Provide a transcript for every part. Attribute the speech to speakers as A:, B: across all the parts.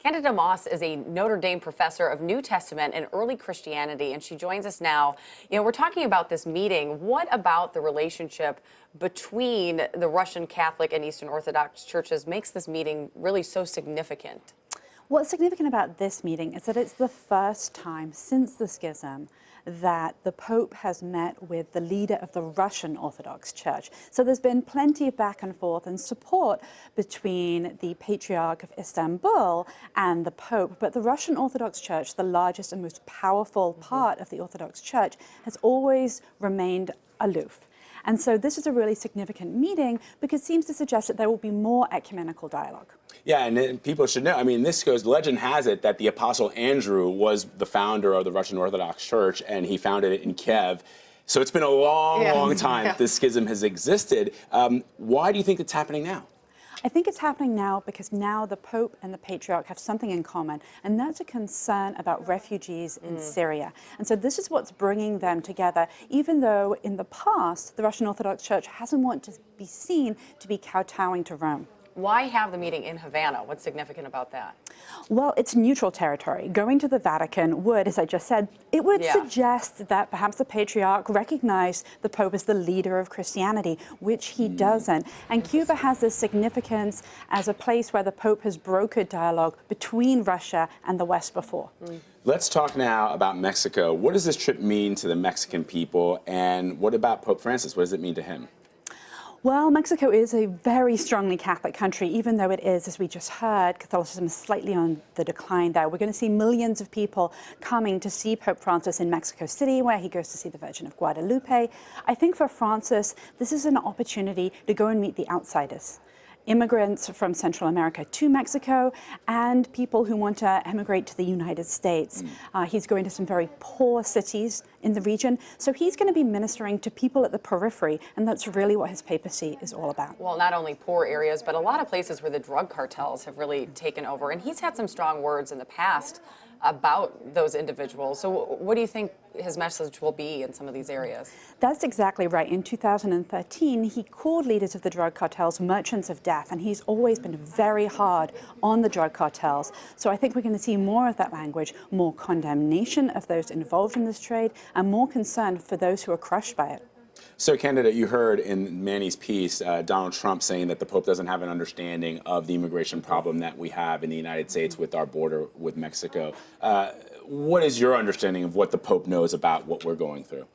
A: Candida Moss is a Notre Dame professor of New Testament and Early Christianity, and she joins us now. We're talking about this meeting. What about the relationship between the Russian Catholic and Eastern Orthodox churches makes this meeting really so significant?
B: What's significant about this meeting is that it's the first time since the schism that the Pope has met with the leader of the Russian Orthodox Church. So there's been plenty of back and forth and support between the Patriarch of Istanbul and the Pope, but the Russian Orthodox Church, the largest and most powerful part of the Orthodox Church, has always remained aloof. And so this is a really significant meeting because it seems to suggest that there will be more ecumenical dialogue.
C: Yeah, and people should know, legend has it that the Apostle Andrew was the founder of the Russian Orthodox Church, and he founded it in Kiev. So it's been a long time that this schism has existed. Why do you think it's happening now?
B: I think it's happening now because now the Pope and the Patriarch have something in common, and that's a concern about refugees in Syria. And so this is what's bringing them together, even though in the past, the Russian Orthodox Church hasn't wanted to be seen to be kowtowing to Rome.
A: Why have the meeting in Havana? What's significant about that?
B: Well, it's neutral territory. Going to the Vatican would, as I just said, it would suggest that perhaps the Patriarch recognized the Pope as the leader of Christianity, which he doesn't. And Cuba has this significance as a place where the Pope has brokered dialogue between Russia and the West before.
C: Let's talk now about Mexico. What does this trip mean to the Mexican people, and what about Pope Francis? What does it mean to him?
B: Well, Mexico is a very strongly Catholic country, even though it is, as we just heard, Catholicism is slightly on the decline there. We're going to see millions of people coming to see Pope Francis in Mexico City, where he goes to see the Virgin of Guadalupe. I think for Francis, this is an opportunity to go and meet the outsiders. Immigrants from Central America to Mexico and people who want to emigrate to the United States. He's going to some very poor cities in the region. So he's going to be ministering to people at the periphery, and that's really what his papacy is all about.
A: Well, not only poor areas, but a lot of places where the drug cartels have really taken over. And he's had some strong words in the past about those individuals. So what do you think his message will be in some of these areas?
B: That's exactly right. In 2013, he called leaders of the drug cartels merchants of death, and he's always been very hard on the drug cartels. So I think we're going to see more of that language, more condemnation of those involved in this trade, and more concern for those who are crushed by it.
C: So, Candida, you heard in Manny's piece Donald Trump saying that the Pope doesn't have an understanding of the immigration problem that we have in the United States with our border with Mexico. What is your understanding of what the Pope knows about what we're going through?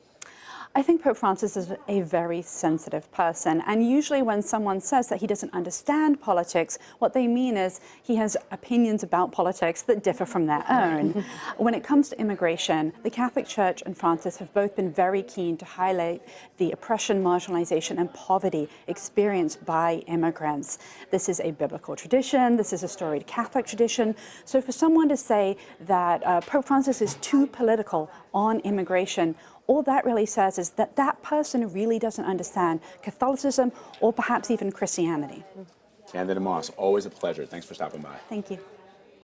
B: I think Pope Francis is a very sensitive person, and usually when someone says that he doesn't understand politics, what they mean is he has opinions about politics that differ from their own. When it comes to immigration, the Catholic Church and Francis have both been very keen to highlight the oppression, marginalization, and poverty experienced by immigrants. This is a biblical tradition, this is a storied Catholic tradition, so for someone to say that Pope Francis is too political on immigration, all that really says is that that person really doesn't understand Catholicism or perhaps even Christianity.
C: Candida Moss, always a pleasure. Thanks for stopping by.
B: Thank you.